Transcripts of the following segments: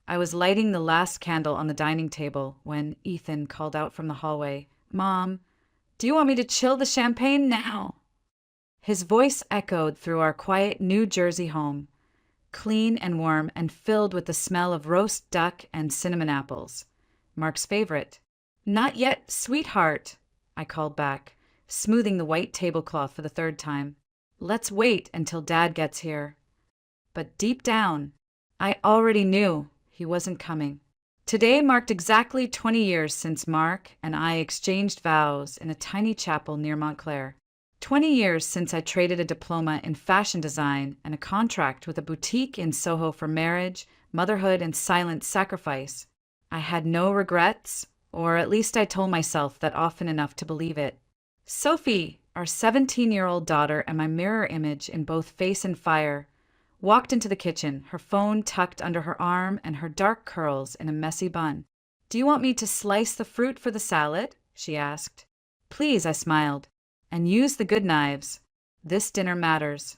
I was lighting the last candle on the dining table when Ethan called out from the hallway, "Mom, do you want me to chill the champagne now?" His voice echoed through our quiet New Jersey home, clean and warm and filled with the smell of roast duck and cinnamon apples, Mark's favorite. "Not yet, sweetheart," I called back, smoothing the white tablecloth for the third time. "Let's wait until Dad gets here." But deep down, I already knew he wasn't coming. Today marked exactly 20 years since Mark and I exchanged vows in a tiny chapel near Montclair. 20 years since I traded a diploma in fashion design and a contract with a boutique in Soho for marriage, motherhood, and silent sacrifice. I had no regrets, or at least I told myself that often enough to believe it. Sophie, our 17-year-old daughter and my mirror image in both face and fire, walked into the kitchen, her phone tucked under her arm and her dark curls in a messy bun. "Do you want me to slice the fruit for the salad?" she asked. "Please," I smiled. "And use the good knives. This dinner matters."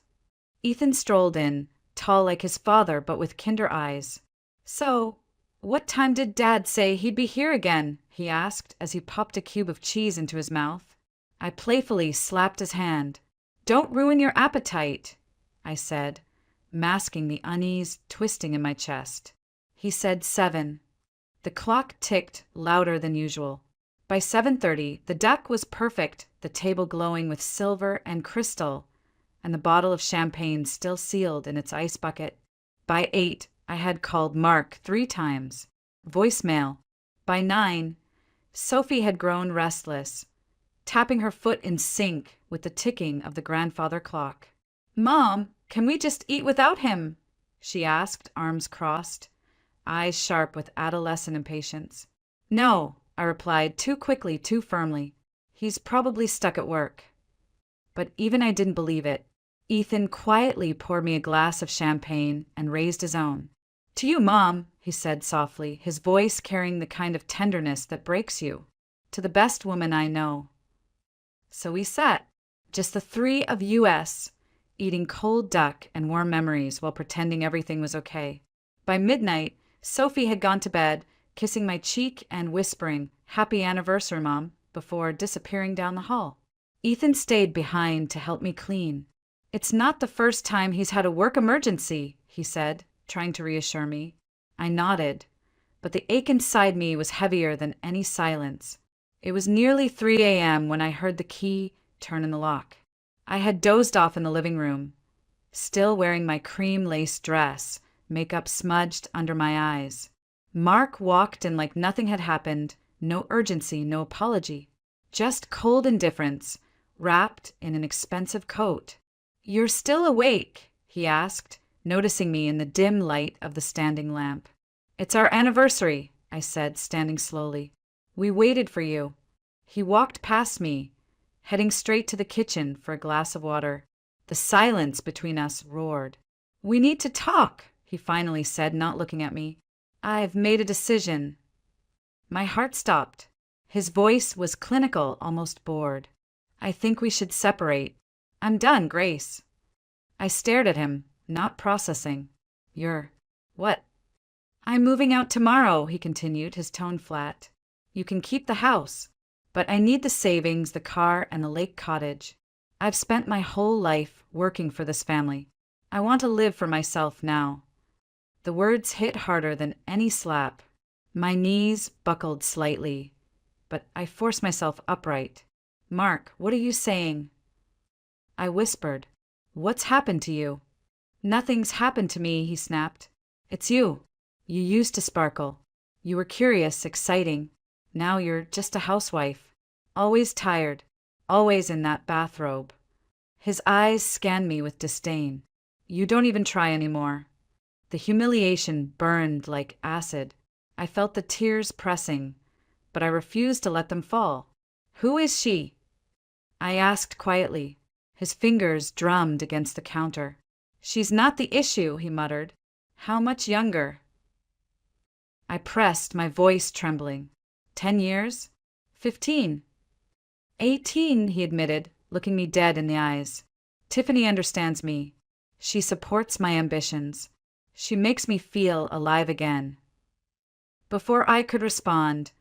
Ethan strolled in, tall like his father but with kinder eyes. "So, what time did Dad say he'd be here again?" he asked as he popped a cube of cheese into his mouth. I playfully slapped his hand. "Don't ruin your appetite," I said, masking the unease twisting in my chest. He said 7. The clock ticked louder than usual. By 7:30, the duck was perfect, the table glowing with silver and crystal, and the bottle of champagne still sealed in its ice bucket. By 8, I had called Mark 3 times. Voicemail. By 9, Sophie had grown restless, tapping her foot in sync with the ticking of the grandfather clock. "Mom, can we just eat without him?" she asked, arms crossed, eyes sharp with adolescent impatience. "No," I replied, too quickly, too firmly. "He's probably stuck at work." But even I didn't believe it. Ethan quietly poured me a glass of champagne and raised his own. "To you, Mom," he said softly, his voice carrying the kind of tenderness that breaks you. "To the best woman I know." So we sat, just the three of us, eating cold duck and warm memories while pretending everything was okay. By midnight, Sophie had gone to bed, kissing my cheek and whispering, "Happy anniversary, Mom," before disappearing down the hall. Ethan stayed behind to help me clean. "It's not the first time he's had a work emergency," he said, trying to reassure me. I nodded, but the ache inside me was heavier than any silence. It was nearly 3 a.m. when I heard the key turn in the lock. I had dozed off in the living room, still wearing my cream lace dress, makeup smudged under my eyes. Mark walked in like nothing had happened, no urgency, no apology. Just cold indifference, wrapped in an expensive coat. "You're still awake?" he asked, noticing me in the dim light of the standing lamp. "It's our anniversary," I said, standing slowly. "We waited for you." He walked past me, heading straight to the kitchen for a glass of water. The silence between us roared. "We need to talk," he finally said, not looking at me. "I've made a decision." My heart stopped. His voice was clinical, almost bored. "I think we should separate. I'm done, Grace." I stared at him, not processing. "You're... what?" "I'm moving out tomorrow," he continued, his tone flat. "You can keep the house, but I need the savings, the car, and the lake cottage. I've spent my whole life working for this family. I want to live for myself now." The words hit harder than any slap. My knees buckled slightly, but I forced myself upright. "Mark, what are you saying?" I whispered, "What's happened to you?" "Nothing's happened to me," he snapped. "It's you. You used to sparkle. You were curious, exciting. Now you're just a housewife. Always tired. Always in that bathrobe." His eyes scanned me with disdain. "You don't even try anymore." The humiliation burned like acid. I felt the tears pressing, but I refused to let them fall. "Who is she?" I asked quietly. His fingers drummed against the counter. "She's not the issue," he muttered. "How much younger?" I pressed, my voice trembling. 10 years? 15? 18, he admitted, looking me dead in the eyes. "Tiffany understands me. She supports my ambitions. She makes me feel alive again." Before I could respond,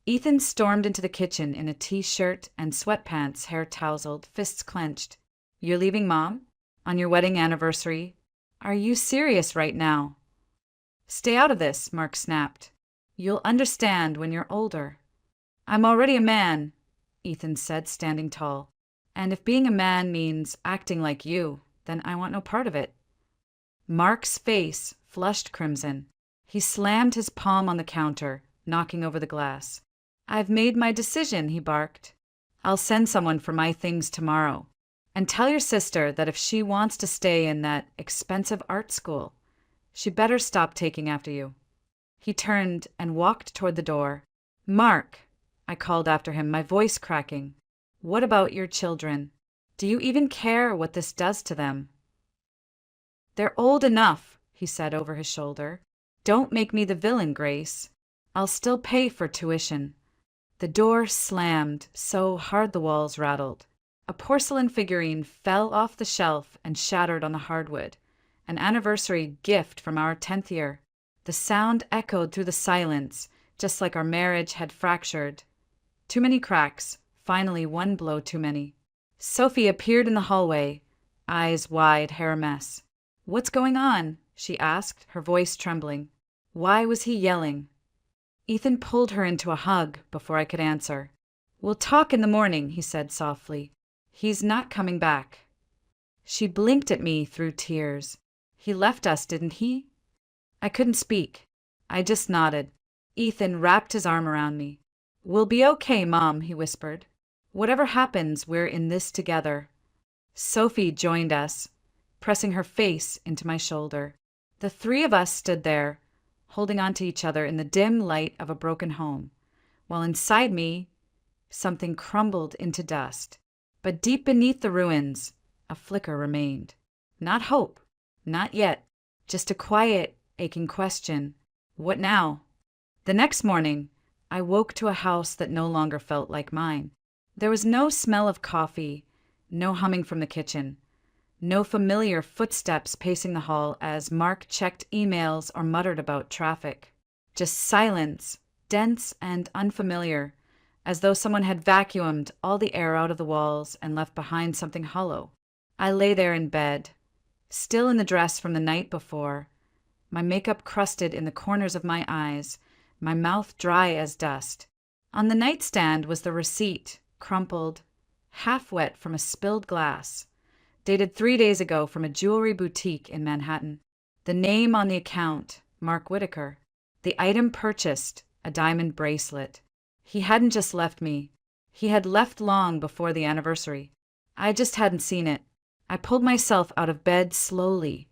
Ethan stormed into the kitchen in a t-shirt and sweatpants, hair tousled, fists clenched. "You're leaving Mom? On your wedding anniversary? Are you serious right now?" "Stay out of this," Mark snapped. "You'll understand when you're older." "I'm already a man," Ethan said, standing tall. "And if being a man means acting like you, then I want no part of it." Mark's face flushed crimson. He slammed his palm on the counter, knocking over the glass. "I've made my decision," he barked. "I'll send someone for my things tomorrow. And tell your sister that if she wants to stay in that expensive art school, she better stop taking after you." He turned and walked toward the door. "Mark," I called after him, my voice cracking. "What about your children? Do you even care what this does to them?" "They're old enough," he said over his shoulder. "Don't make me the villain, Grace. I'll still pay for tuition." The door slammed so hard the walls rattled. A porcelain figurine fell off the shelf and shattered on the hardwood, an anniversary gift from our 10th year. The sound echoed through the silence, just like our marriage had fractured. Too many cracks, finally one blow too many. Sophie appeared in the hallway, eyes wide, hair a mess. "What's going on?" she asked, her voice trembling. Why was he yelling? Ethan pulled her into a hug before I could answer. "We'll talk in the morning," he said softly. "He's not coming back." She blinked at me through tears. "He left us, didn't he?" I couldn't speak. I just nodded. Ethan wrapped his arm around me. "We'll be okay, Mom," he whispered. "Whatever happens, we're in this together." Sophie joined us, pressing her face into my shoulder. The three of us stood there, holding on to each other in the dim light of a broken home, while inside me, something crumbled into dust. But deep beneath the ruins, a flicker remained. Not hope, not yet, just a quiet, aching question. What now? The next morning, I woke to a house that no longer felt like mine. There was no smell of coffee, no humming from the kitchen, no familiar footsteps pacing the hall as Mark checked emails or muttered about traffic. Just silence, dense and unfamiliar, as though someone had vacuumed all the air out of the walls and left behind something hollow. I lay there in bed, still in the dress from the night before, my makeup crusted in the corners of my eyes, my mouth dry as dust. On the nightstand was the receipt, crumpled, half wet from a spilled glass, dated 3 days ago from a jewelry boutique in Manhattan. The name on the account, Mark Whitaker. The item purchased, a diamond bracelet. He hadn't just left me. He had left long before the anniversary. I just hadn't seen it. I pulled myself out of bed slowly,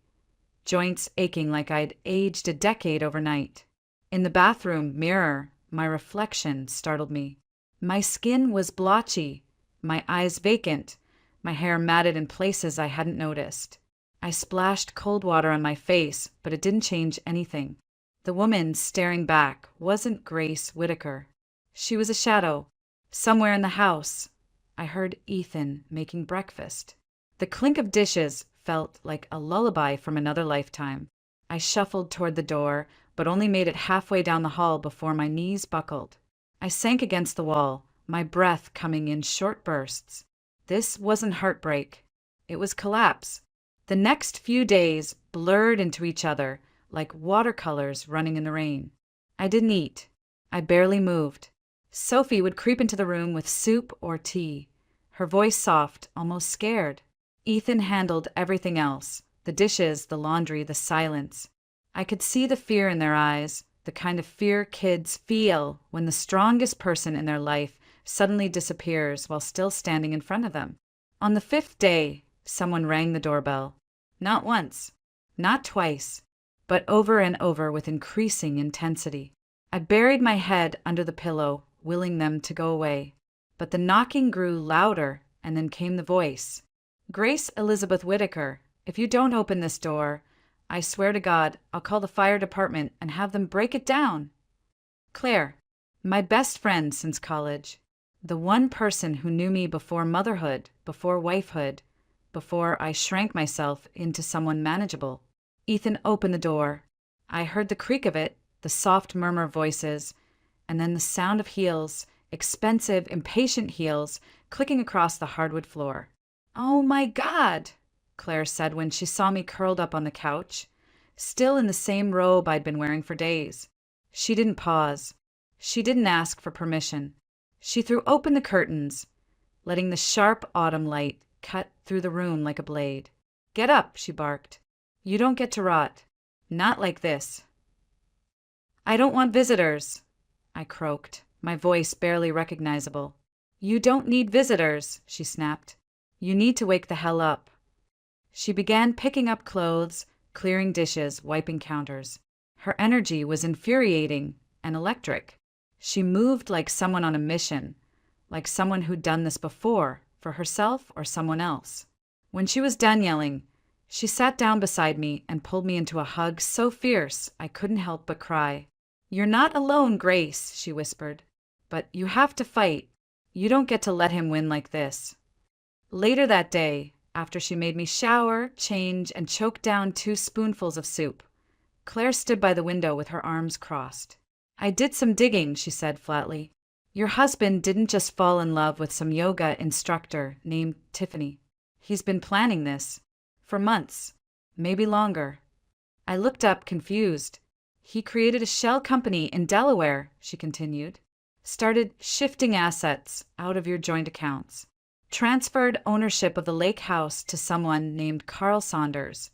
joints aching like I'd aged a decade overnight. In the bathroom mirror, my reflection startled me. My skin was blotchy, my eyes vacant, my hair matted in places I hadn't noticed. I splashed cold water on my face, but it didn't change anything. The woman staring back wasn't Grace Whitaker. She was a shadow. Somewhere in the house, I heard Ethan making breakfast. The clink of dishes felt like a lullaby from another lifetime. I shuffled toward the door, but only made it halfway down the hall before my knees buckled. I sank against the wall, my breath coming in short bursts. This wasn't heartbreak. It was collapse. The next few days blurred into each other like watercolors running in the rain. I didn't eat. I barely moved. Sophie would creep into the room with soup or tea, her voice soft, almost scared. Ethan handled everything else, the dishes, the laundry, the silence. I could see the fear in their eyes, the kind of fear kids feel when the strongest person in their life suddenly disappears while still standing in front of them. On the 5th day, someone rang the doorbell. Not once, not twice, but over and over with increasing intensity. I buried my head under the pillow, willing them to go away. But the knocking grew louder, and then came the voice. "Grace Elizabeth Whitaker, if you don't open this door, I swear to God, I'll call the fire department and have them break it down." Claire, my best friend since college. The one person who knew me before motherhood, before wifehood, before I shrank myself into someone manageable. Ethan opened the door. I heard the creak of it, the soft murmur of voices, and then the sound of heels, expensive, impatient heels, clicking across the hardwood floor. "Oh my God," Claire said when she saw me curled up on the couch, still in the same robe I'd been wearing for days. She didn't pause. She didn't ask for permission. She threw open the curtains, letting the sharp autumn light cut through the room like a blade. "Get up," she barked. "You don't get to rot. Not like this." "I don't want visitors," I croaked, my voice barely recognizable. "You don't need visitors," she snapped. "You need to wake the hell up." She began picking up clothes, clearing dishes, wiping counters. Her energy was infuriating and electric. She moved like someone on a mission, like someone who'd done this before, for herself or someone else. When she was done yelling, she sat down beside me and pulled me into a hug so fierce I couldn't help but cry. "You're not alone, Grace," she whispered. "But you have to fight. You don't get to let him win like this." Later that day, after she made me shower, change, and choke down 2 spoonfuls of soup, Claire stood by the window with her arms crossed. "I did some digging," she said flatly. "Your husband didn't just fall in love with some yoga instructor named Tiffany. He's been planning this for months, maybe longer." I looked up, confused. "He created a shell company in Delaware," she continued. "Started shifting assets out of your joint accounts. Transferred ownership of the lake house to someone named Carl Saunders,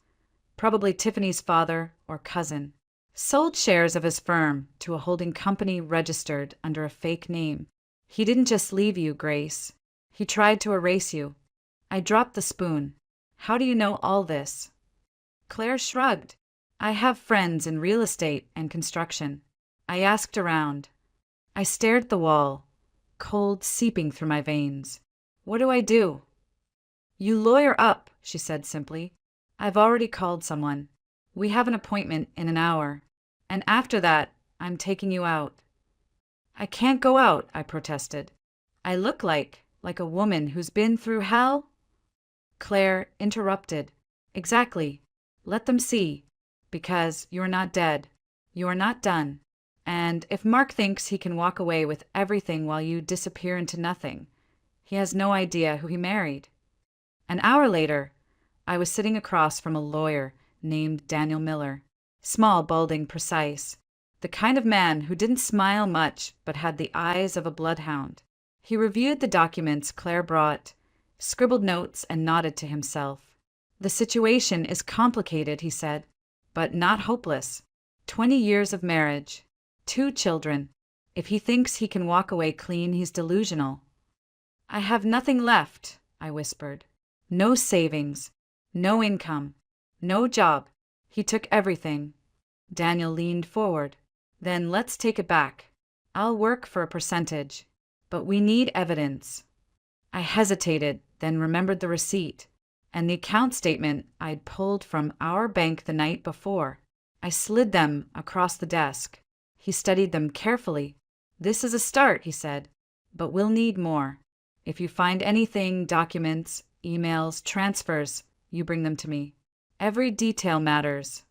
probably Tiffany's father or cousin. Sold shares of his firm to a holding company registered under a fake name. He didn't just leave you, Grace. He tried to erase you." I dropped the spoon. "How do you know all this?" Claire shrugged. "I have friends in real estate and construction." I asked around. I stared at the wall, cold seeping through my veins. "What do I do?" "You lawyer up," she said simply. "I've already called someone. We have an appointment in an hour. And after that, I'm taking you out." "I can't go out," I protested. "I look like a woman who's been through hell?" Claire interrupted. "Exactly. Let them see. Because you're not dead. You're not done. And if Mark thinks he can walk away with everything while you disappear into nothing, he has no idea who he married." An hour later, I was sitting across from a lawyer named Daniel Miller. Small, balding, precise. The kind of man who didn't smile much but had the eyes of a bloodhound. He reviewed the documents Claire brought, scribbled notes, and nodded to himself. "The situation is complicated," he said, "but not hopeless. 20 years of marriage. 2 children. If he thinks he can walk away clean, he's delusional." "I have nothing left," I whispered. "No savings. No income. No job. He took everything." Daniel leaned forward. "Then let's take it back. I'll work for a percentage. But we need evidence." I hesitated, then remembered the receipt and the account statement I'd pulled from our bank the night before. I slid them across the desk. He studied them carefully. "This is a start," he said, "but we'll need more. If you find anything, documents, emails, transfers, you bring them to me. Every detail matters."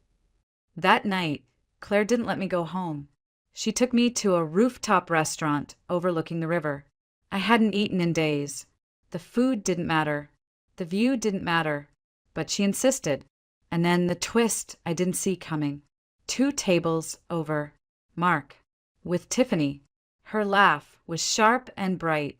That night, Claire didn't let me go home. She took me to a rooftop restaurant overlooking the river. I hadn't eaten in days. The food didn't matter. The view didn't matter. But she insisted. And then the twist I didn't see coming. 2 tables over. Mark. With Tiffany. Her laugh was sharp and bright,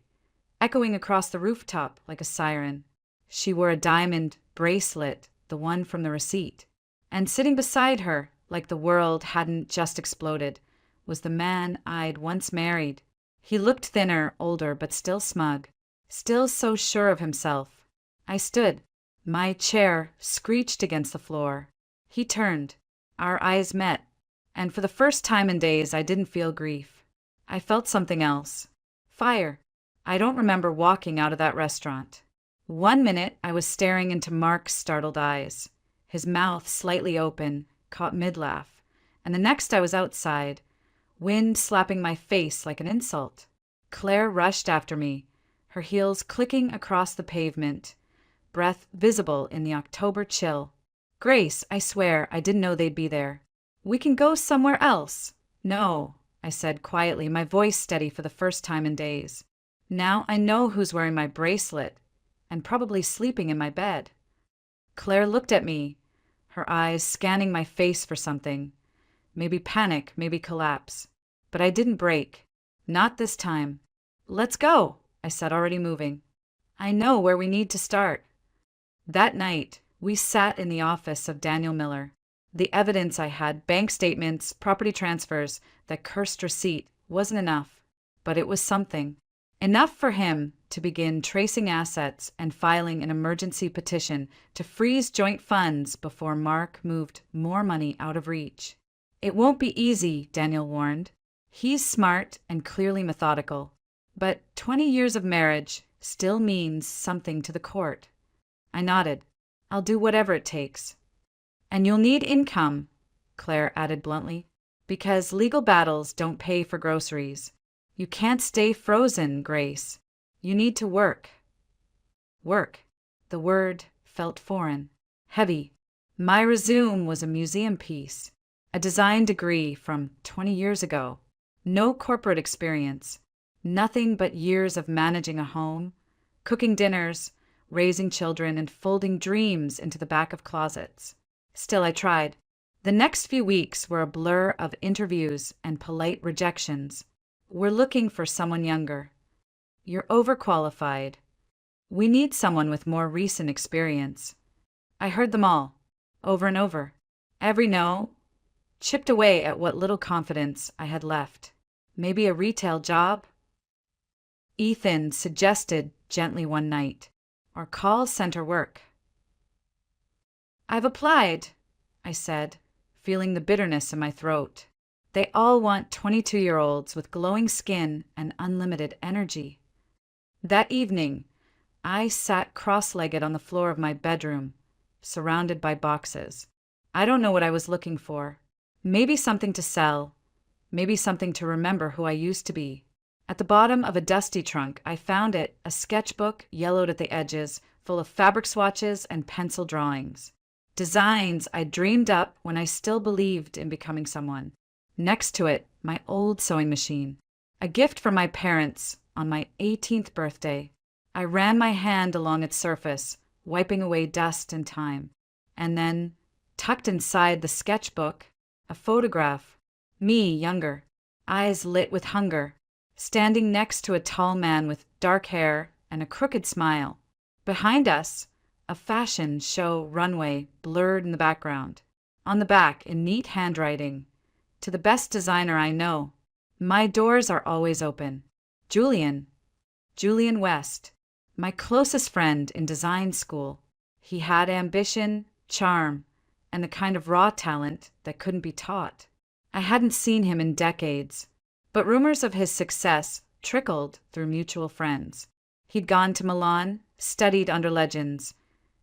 echoing across the rooftop like a siren. She wore a diamond bracelet, the one from the receipt. And sitting beside her, like the world hadn't just exploded, was the man I'd once married. He looked thinner, older, but still smug. Still so sure of himself. I stood. My chair screeched against the floor. He turned. Our eyes met. And for the first time in days, I didn't feel grief. I felt something else. Fire. I don't remember walking out of that restaurant. 1 minute, I was staring into Mark's startled eyes, his mouth slightly open, caught mid-laugh. And the next, I was outside, wind slapping my face like an insult. Claire rushed after me, her heels clicking across the pavement, breath visible in the October chill. "Grace, I swear, I didn't know they'd be there. We can go somewhere else." No, I said quietly, my voice steady for the first time in days. Now I know who's wearing my bracelet and probably sleeping in my bed. Claire looked at me, her eyes scanning my face for something. Maybe panic, maybe collapse. But I didn't break. Not this time. Let's go, I said, already moving. I know where we need to start. That night, we sat in the office of Daniel Miller. The evidence I had, bank statements, property transfers, that cursed receipt, wasn't enough. But it was something. Enough for him to begin tracing assets and filing an emergency petition to freeze joint funds before Mark moved more money out of reach. It won't be easy, Daniel warned. He's smart and clearly methodical. But 20 years of marriage still means something to the court. I nodded. I'll do whatever it takes. And you'll need income, Claire added bluntly, because legal battles don't pay for groceries. You can't stay frozen, Grace. You need to work. Work. The word felt foreign, heavy. My resume was a museum piece, a design degree from 20 years ago. No corporate experience. Nothing but years of managing a home, cooking dinners, raising children, and folding dreams into the back of closets. Still, I tried. The next few weeks were a blur of interviews and polite rejections. We're looking for someone younger. You're overqualified. We need someone with more recent experience. I heard them all, over and over. Every no chipped away at what little confidence I had left. Maybe a retail job? Ethan suggested gently one night, or call center work. I've applied, I said, feeling the bitterness in my throat. They all want 22-year-olds with glowing skin and unlimited energy. That evening, I sat cross-legged on the floor of my bedroom, surrounded by boxes. I don't know what I was looking for. Maybe something to sell. Maybe something to remember who I used to be. At the bottom of a dusty trunk, I found it, a sketchbook yellowed at the edges, full of fabric swatches and pencil drawings. Designs I dreamed up when I still believed in becoming someone. Next to it, my old sewing machine, a gift from my parents on my 18th birthday. I ran my hand along its surface, wiping away dust and time. And then, tucked inside the sketchbook, a photograph. Me, younger, eyes lit with hunger, standing next to a tall man with dark hair and a crooked smile. Behind us, a fashion show runway blurred in the background. On the back, in neat handwriting, to the best designer I know. My doors are always open. Julian West, my closest friend in design school. He had ambition, charm, and the kind of raw talent that couldn't be taught. I hadn't seen him in decades, but rumors of his success trickled through mutual friends. He'd gone to Milan, studied under legends,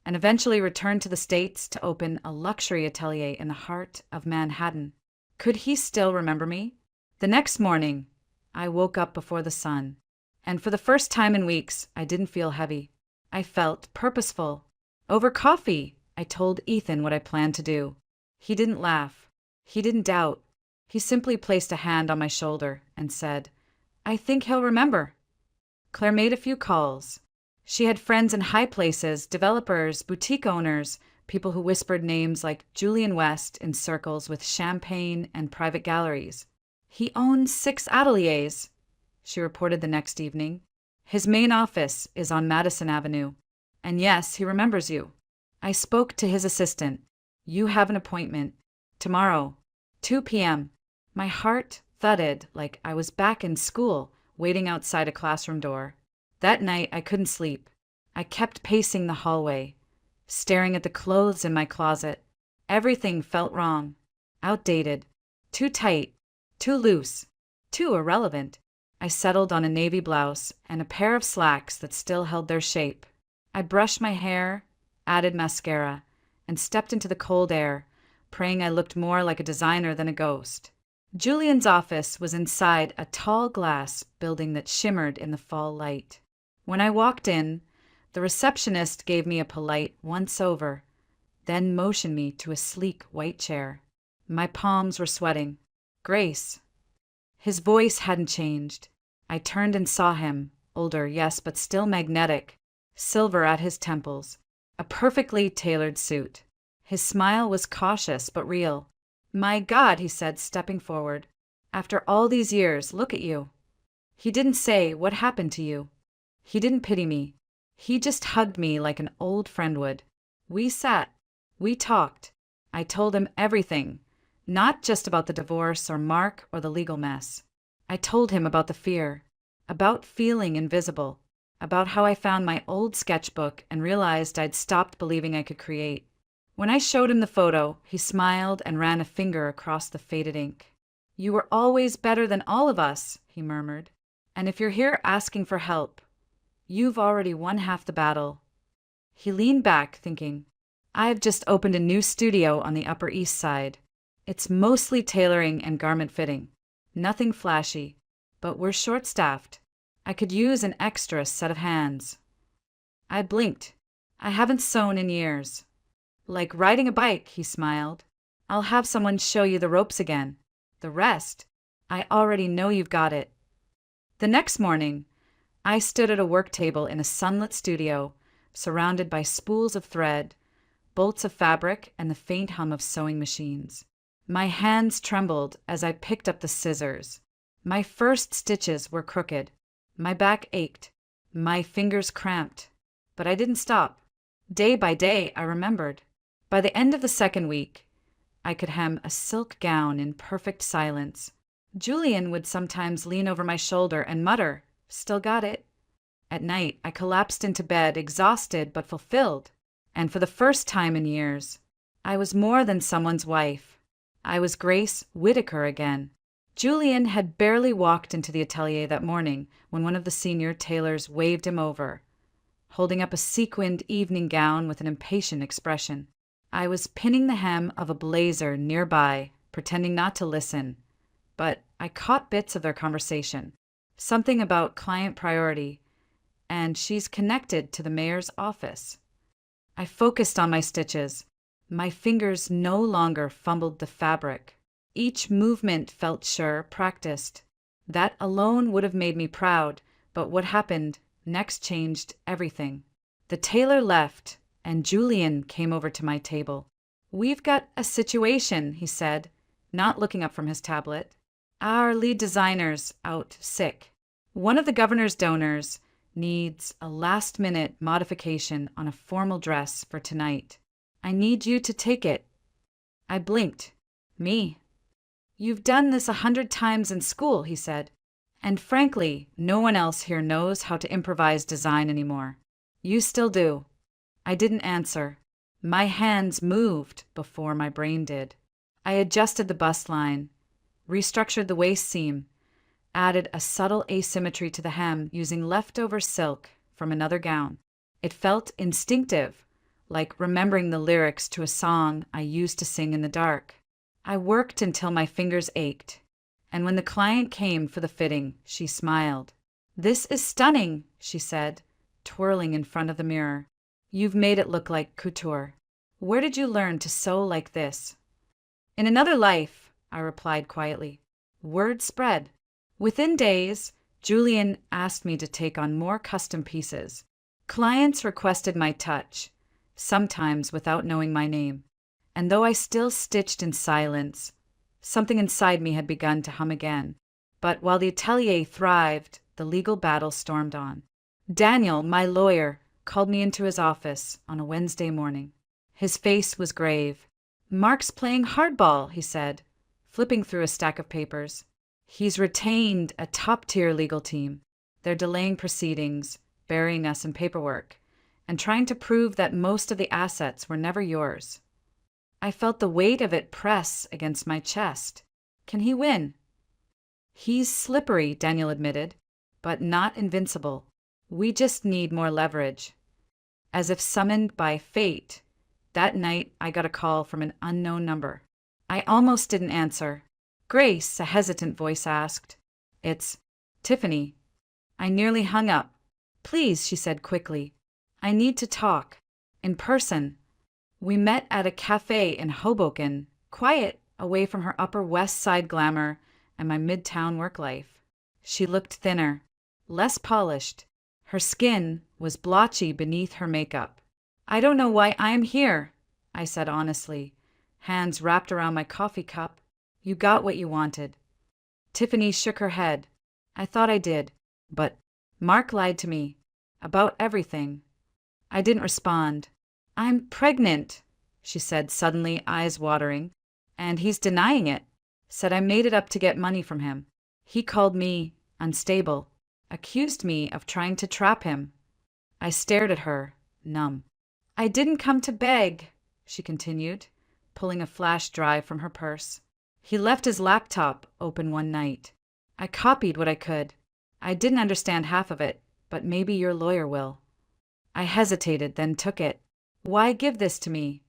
and eventually returned to the States to open a luxury atelier in the heart of Manhattan. Could he still remember me? The next morning, I woke up before the sun, and for the first time in weeks, I didn't feel heavy. I felt purposeful. Over coffee, I told Ethan what I planned to do. He didn't laugh. He didn't doubt. He simply placed a hand on my shoulder and said, I think he'll remember. Claire made a few calls. She had friends in high places, developers, boutique owners, people who whispered names like Julian West in circles with champagne and private galleries. He owns 6 ateliers, she reported the next evening. His main office is on Madison Avenue. And yes, he remembers you. I spoke to his assistant. You have an appointment. Tomorrow, 2 p.m. My heart thudded like I was back in school, waiting outside a classroom door. That night, I couldn't sleep. I kept pacing the hallway, staring at the clothes in my closet. Everything felt wrong, outdated, too tight, too loose, too irrelevant. I settled on a navy blouse and a pair of slacks that still held their shape. I brushed my hair, added mascara, and stepped into the cold air, praying I looked more like a designer than a ghost. Julian's office was inside a tall glass building that shimmered in the fall light. When I walked in, the receptionist gave me a polite once-over, then motioned me to a sleek white chair. My palms were sweating. Grace, His voice hadn't changed. I turned and saw him, older, yes, but still magnetic, silver at his temples, a perfectly tailored suit. His smile was cautious but real. "My God," he said, stepping forward. "After all these years, look at you." He didn't say, "What happened to you?" He didn't pity me. He just hugged me like an old friend would. We sat. We talked. I told him everything, not just about the divorce or Mark or the legal mess. I told him about the fear, about feeling invisible, about how I found my old sketchbook and realized I'd stopped believing I could create. When I showed him the photo, he smiled and ran a finger across the faded ink. "You were always better than all of us," he murmured. "And if you're here asking for help, you've already won half the battle." He leaned back, thinking, "I've just opened a new studio on the Upper East Side. It's mostly tailoring and garment fitting. Nothing flashy, but we're short-staffed. I could use an extra set of hands." I blinked. I haven't sewn in years. "Like riding a bike," he smiled. "I'll have someone show you the ropes again. The rest, I already know you've got it." The next morning, I stood at a work table in a sunlit studio, surrounded by spools of thread, bolts of fabric, and the faint hum of sewing machines. My hands trembled as I picked up the scissors. My first stitches were crooked. My back ached. My fingers cramped. But I didn't stop. Day by day, I remembered. By the end of the second week, I could hem a silk gown in perfect silence. Julian would sometimes lean over my shoulder and mutter, "Still got it." At night, I collapsed into bed, exhausted but fulfilled. And for the first time in years, I was more than someone's wife. I was Grace Whitaker again. Julian had barely walked into the atelier that morning when one of the senior tailors waved him over, holding up a sequined evening gown with an impatient expression. I was pinning the hem of a blazer nearby, pretending not to listen, but I caught bits of their conversation. Something about client priority, and she's connected to the mayor's office. I focused on my stitches. My fingers no longer fumbled the fabric. Each movement felt sure, practiced. That alone would have made me proud, but what happened next changed everything. The tailor left, and Julian came over to my table. "We've got a situation," he said, not looking up from his tablet. "Our lead designer's out sick. One of the governor's donors needs a last-minute modification on a formal dress for tonight. I need you to take it." I blinked. "Me?" "You've done this 100 times in school," he said. "And frankly, no one else here knows how to improvise design anymore. You still do." I didn't answer. My hands moved before my brain did. I adjusted the bust line, restructured the waist seam, added a subtle asymmetry to the hem using leftover silk from another gown. It felt instinctive, like remembering the lyrics to a song I used to sing in the dark. I worked until my fingers ached, and when the client came for the fitting, she smiled. "This is stunning," she said, twirling in front of the mirror. "You've made it look like couture. Where did you learn to sew like this?" "In another life," I replied quietly. Word spread. Within days, Julian asked me to take on more custom pieces. Clients requested my touch, sometimes without knowing my name. And though I still stitched in silence, something inside me had begun to hum again. But while the atelier thrived, the legal battle stormed on. Daniel, my lawyer, called me into his office on a Wednesday morning. His face was grave. "Mark's playing hardball," he said, flipping through a stack of papers. "He's retained a top-tier legal team. They're delaying proceedings, burying us in paperwork, and trying to prove that most of the assets were never yours." I felt the weight of it press against my chest. Can he win? "He's slippery," Daniel admitted, "but not invincible. We just need more leverage." As if summoned by fate, that night I got a call from an unknown number. I almost didn't answer. "Grace," a hesitant voice asked. "It's Tiffany." I nearly hung up. "Please," she said quickly. "I need to talk. In person." We met at a cafe in Hoboken, quiet, away from her Upper West Side glamour and my midtown work life. She looked thinner, less polished. Her skin was blotchy beneath her makeup. "I don't know why I am here," I said honestly, hands wrapped around my coffee cup. "You got what you wanted." Tiffany shook her head. "I thought I did, but Mark lied to me about everything." I didn't respond. "I'm pregnant," she said suddenly, eyes watering. "And he's denying it. Said I made it up to get money from him. He called me unstable, accused me of trying to trap him." I stared at her, numb. "I didn't come to beg," she continued, pulling a flash drive from her purse. "He left his laptop open one night. I copied what I could. I didn't understand half of it, but maybe your lawyer will." I hesitated, then took it. "Why give this to me?"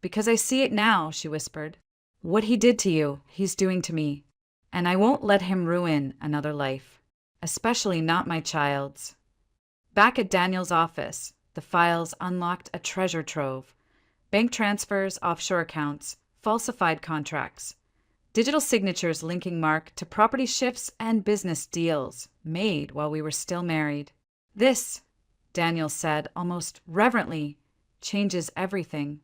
"Because I see it now," she whispered. "What he did to you, he's doing to me. And I won't let him ruin another life, especially not my child's." Back at Daniel's office, the files unlocked a treasure trove. Bank transfers, offshore accounts, falsified contracts, digital signatures linking Mark to property shifts and business deals made while we were still married. "This," Daniel said almost reverently, "changes everything."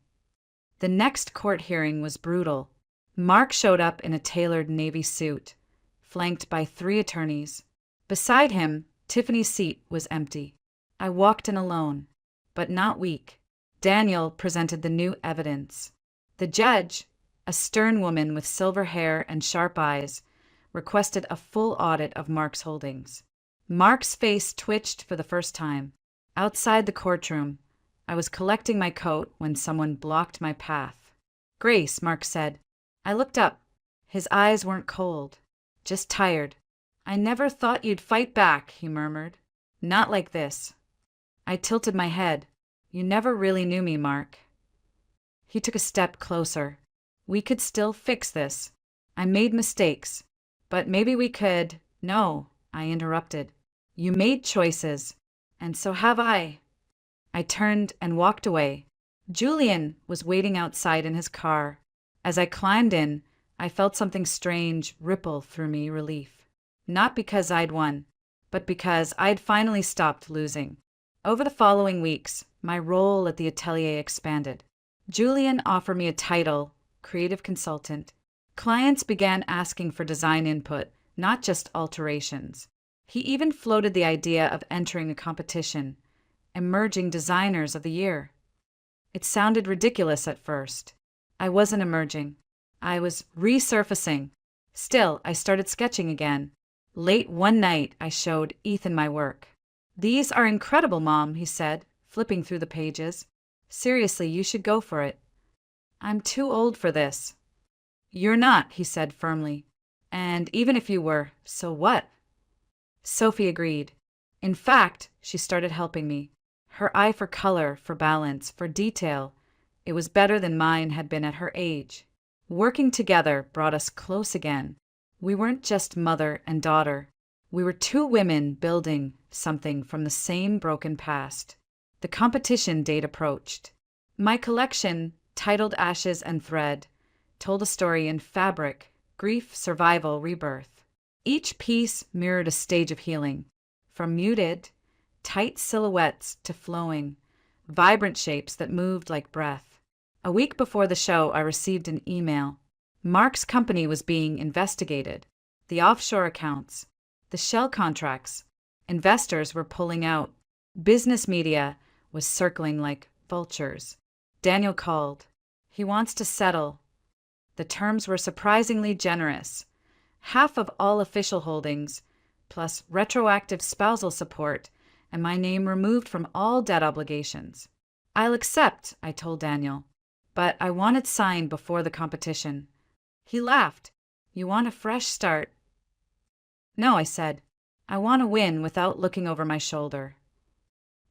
The next court hearing was brutal. Mark showed up in a tailored navy suit, flanked by 3 attorneys. Beside him, Tiffany's seat was empty. I walked in alone, but not weak. Daniel presented the new evidence. The judge, a stern woman with silver hair and sharp eyes, requested a full audit of Mark's holdings. Mark's face twitched for the first time. Outside the courtroom, I was collecting my coat when someone blocked my path. "Grace," Mark said. I looked up. His eyes weren't cold, just tired. "I never thought you'd fight back," he murmured. "Not like this." I tilted my head. "You never really knew me, Mark." He took a step closer. "We could still fix this. I made mistakes, but maybe we could—" "No," I interrupted. "You made choices, and so have I." I turned and walked away. Julian was waiting outside in his car. As I climbed in, I felt something strange ripple through me, relief. Not because I'd won, but because I'd finally stopped losing. Over the following weeks, my role at the atelier expanded. Julian offered me a title, creative consultant. Clients began asking for design input, not just alterations. He even floated the idea of entering a competition, Emerging Designers of the Year. It sounded ridiculous at first. I wasn't emerging. I was resurfacing. Still, I started sketching again. Late one night, I showed Ethan my work. "These are incredible, Mom," he said, flipping through the pages. "Seriously, you should go for it." "I'm too old for this." "You're not," he said firmly. "And even if you were, so what?" Sophie agreed. In fact, she started helping me. Her eye for color, for balance, for detail. It was better than mine had been at her age. Working together brought us close again. We weren't just mother and daughter. We were 2 women building something from the same broken past. The competition date approached. My collection, titled Ashes and Thread, told a story in fabric, grief, survival, rebirth. Each piece mirrored a stage of healing, from muted, tight silhouettes to flowing, vibrant shapes that moved like breath. A week before the show, I received an email. Mark's company was being investigated. The offshore accounts, the shell contracts. Investors were pulling out. Business media was circling like vultures. Daniel called. He wants to settle. The terms were surprisingly generous. Half of all official holdings, plus retroactive spousal support, and my name removed from all debt obligations. "I'll accept," I told Daniel, "but I want it signed before the competition." He laughed. "You want a fresh start?" "No," I said. "I want to win without looking over my shoulder."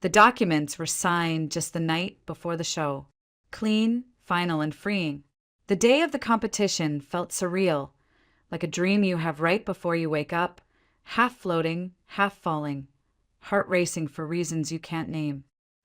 The documents were signed just the night before the show. Clean, final, and freeing. The day of the competition felt surreal, like a dream you have right before you wake up, half floating, half falling, heart racing for reasons you can't name.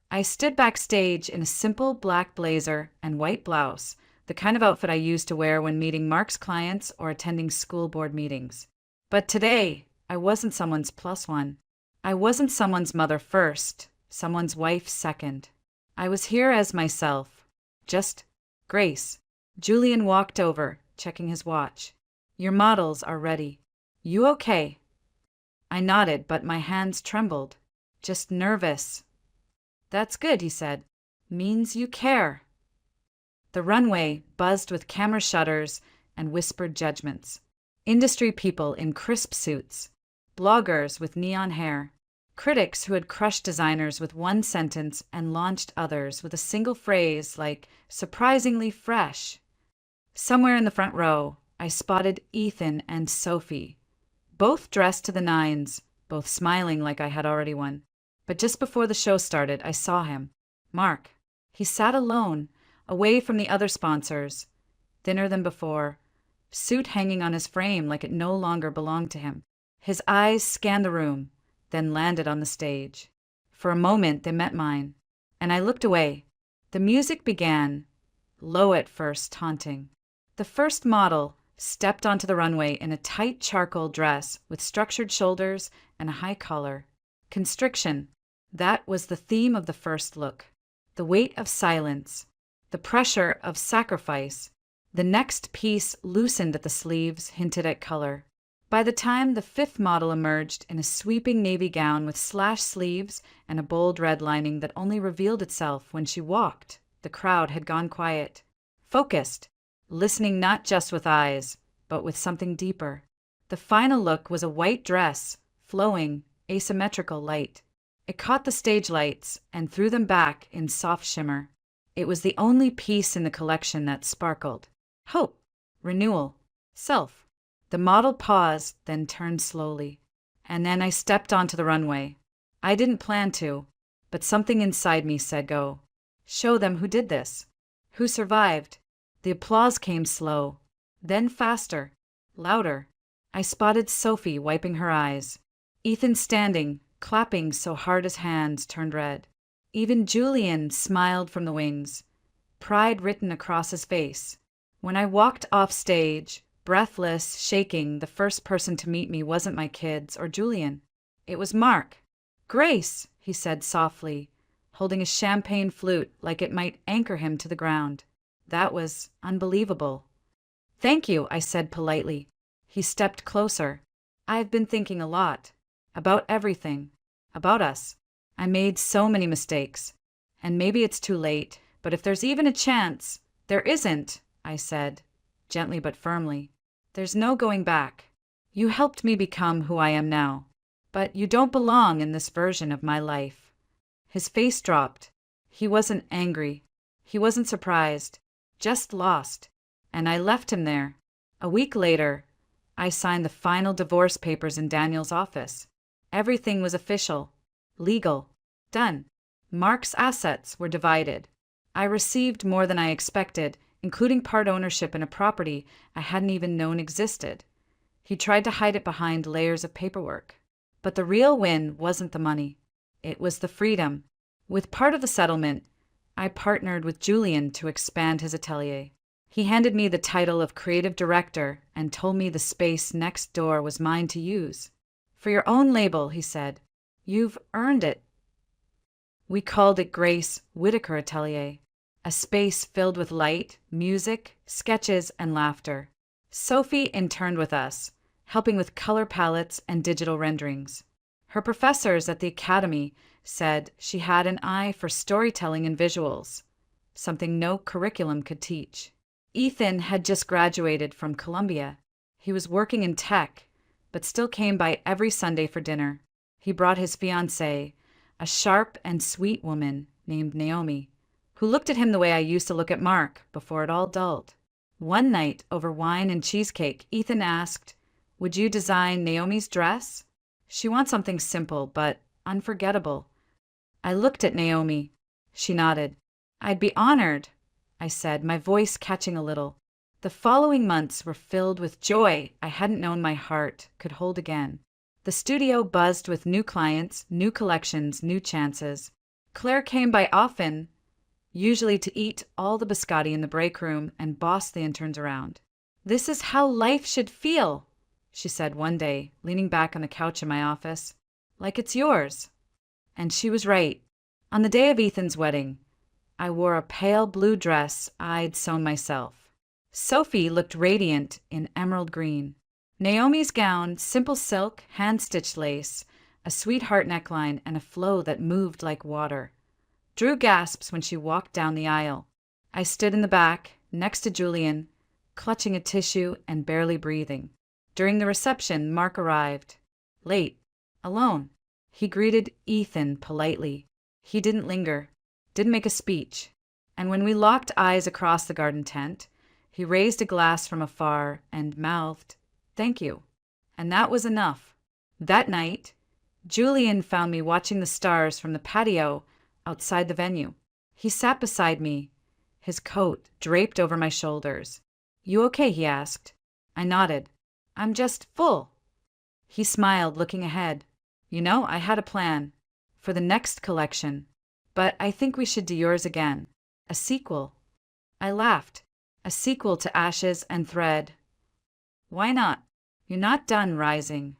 I stood backstage in a simple black blazer and white blouse, the kind of outfit I used to wear when meeting Mark's clients or attending school board meetings. But today, I wasn't someone's plus one. I wasn't someone's mother first, someone's wife second. I was here as myself. Just Grace. Julian walked over, checking his watch. Your models are ready. You okay? I nodded, but my hands trembled. Just nervous. That's good, he said. Means you care. The runway buzzed with camera shutters and whispered judgments. Industry people in crisp suits, bloggers with neon hair, critics who had crushed designers with one sentence and launched others with a single phrase like surprisingly fresh. Somewhere in the front row, I spotted Ethan and Sophie, both dressed to the nines, both smiling like I had already won. But just before the show started, I saw him. Mark. He sat alone, away from the other sponsors, thinner than before, suit hanging on his frame like it no longer belonged to him. His eyes scanned the room, then landed on the stage. For a moment they met mine, and I looked away. The music began, low at first, taunting. The first model stepped onto the runway in a tight charcoal dress with structured shoulders and a high collar. Constriction. That was the theme of the first look. The weight of silence. The pressure of sacrifice. The next piece loosened at the sleeves, hinted at color. By the time the fifth model emerged in a sweeping navy gown with slashed sleeves and a bold red lining that only revealed itself when she walked, the crowd had gone quiet. Focused. Listening not just with eyes, but with something deeper. The final look was a white dress, flowing, asymmetrical light. It caught the stage lights and threw them back in soft shimmer. It was the only piece in the collection that sparkled. Hope, renewal, self. The model paused, then turned slowly. And then I stepped onto the runway. I didn't plan to, but something inside me said go. Show them who did this. Who survived. The applause came slow, then faster, louder. I spotted Sophie wiping her eyes. Ethan standing, clapping so hard his hands turned red. Even Julian smiled from the wings, pride written across his face. When I walked off stage, breathless, shaking, the first person to meet me wasn't my kids or Julian. It was Mark. Grace, he said softly, holding a champagne flute like it might anchor him to the ground. That was unbelievable. Thank you, I said politely. He stepped closer. I've been thinking a lot. About everything. About us. I made so many mistakes. And maybe it's too late, but if there's even a chance— There isn't, I said, gently but firmly. There's no going back. You helped me become who I am now. But you don't belong in this version of my life. His face dropped. He wasn't angry. He wasn't surprised. Just lost. And I left him there. A week later, I signed the final divorce papers in Daniel's office. Everything was official, legal, done. Mark's assets were divided. I received more than I expected, including part ownership in a property I hadn't even known existed. He tried to hide it behind layers of paperwork. But the real win wasn't the money. It was the freedom. With part of the settlement, I partnered with Julian to expand his atelier. He handed me the title of creative director and told me the space next door was mine to use. For your own label, he said. You've earned it. We called it Grace Whitaker Atelier, a space filled with light, music, sketches, and laughter. Sophie interned with us, helping with color palettes and digital renderings. Her professors at the academy said she had an eye for storytelling and visuals, something no curriculum could teach. Ethan had just graduated from Columbia. He was working in tech, but still came by every Sunday for dinner. He brought his fiancée, a sharp and sweet woman named Naomi, who looked at him the way I used to look at Mark before it all dulled. One night, over wine and cheesecake, Ethan asked, "Would you design Naomi's dress? She wants something simple but unforgettable." I looked at Naomi. She nodded. "I'd be honored," I said, my voice catching a little. The following months were filled with joy I hadn't known my heart could hold again. The studio buzzed with new clients, new collections, new chances. Claire came by often, usually to eat all the biscotti in the break room and boss the interns around. "This is how life should feel," she said one day, leaning back on the couch in my office. "Like it's yours." And she was right. On the day of Ethan's wedding, I wore a pale blue dress I'd sewn myself. Sophie looked radiant in emerald green. Naomi's gown, simple silk, hand-stitched lace, a sweetheart neckline, and a flow that moved like water. Drew gasps when she walked down the aisle. I stood in the back, next to Julian, clutching a tissue and barely breathing. During the reception, Mark arrived. Late. Alone. He greeted Ethan politely. He didn't linger, didn't make a speech. And when we locked eyes across the garden tent, he raised a glass from afar and mouthed, "Thank you." And that was enough. That night, Julian found me watching the stars from the patio outside the venue. He sat beside me, his coat draped over my shoulders. "You okay?" he asked. I nodded. "I'm just full." He smiled, looking ahead. I had a plan for the next collection, but I think we should do yours again. A sequel." I laughed. "A sequel to Ashes and Thread." "Why not? You're not done rising."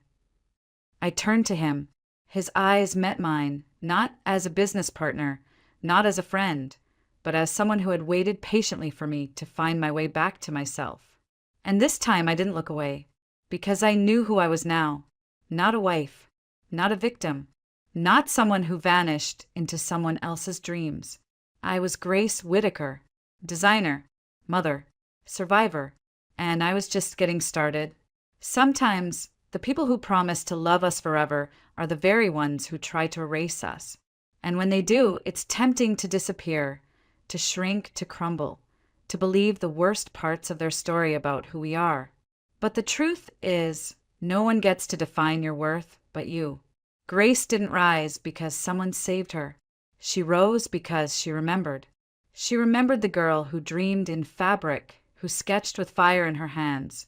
I turned to him. His eyes met mine, not as a business partner, not as a friend, but as someone who had waited patiently for me to find my way back to myself. And this time I didn't look away, because I knew who I was now. Not a wife, not a victim, not someone who vanished into someone else's dreams. I was Grace Whitaker, designer, mother, survivor, and I was just getting started. Sometimes the people who promise to love us forever are the very ones who try to erase us. And when they do, it's tempting to disappear, to shrink, to crumble, to believe the worst parts of their story about who we are. But the truth is, no one gets to define your worth but you. Grace didn't rise because someone saved her. She rose because she remembered. She remembered the girl who dreamed in fabric, who sketched with fire in her hands,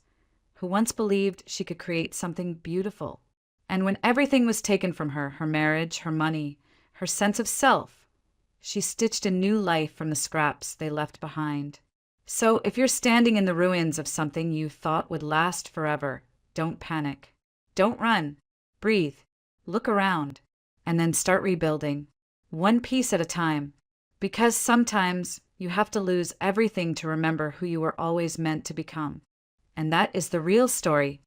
who once believed she could create something beautiful. And when everything was taken from her, her marriage, her money, her sense of self, she stitched a new life from the scraps they left behind. So if you're standing in the ruins of something you thought would last forever, don't panic. Don't run. Breathe. Look around. And then start rebuilding. One piece at a time. Because sometimes you have to lose everything to remember who you were always meant to become. And that is the real story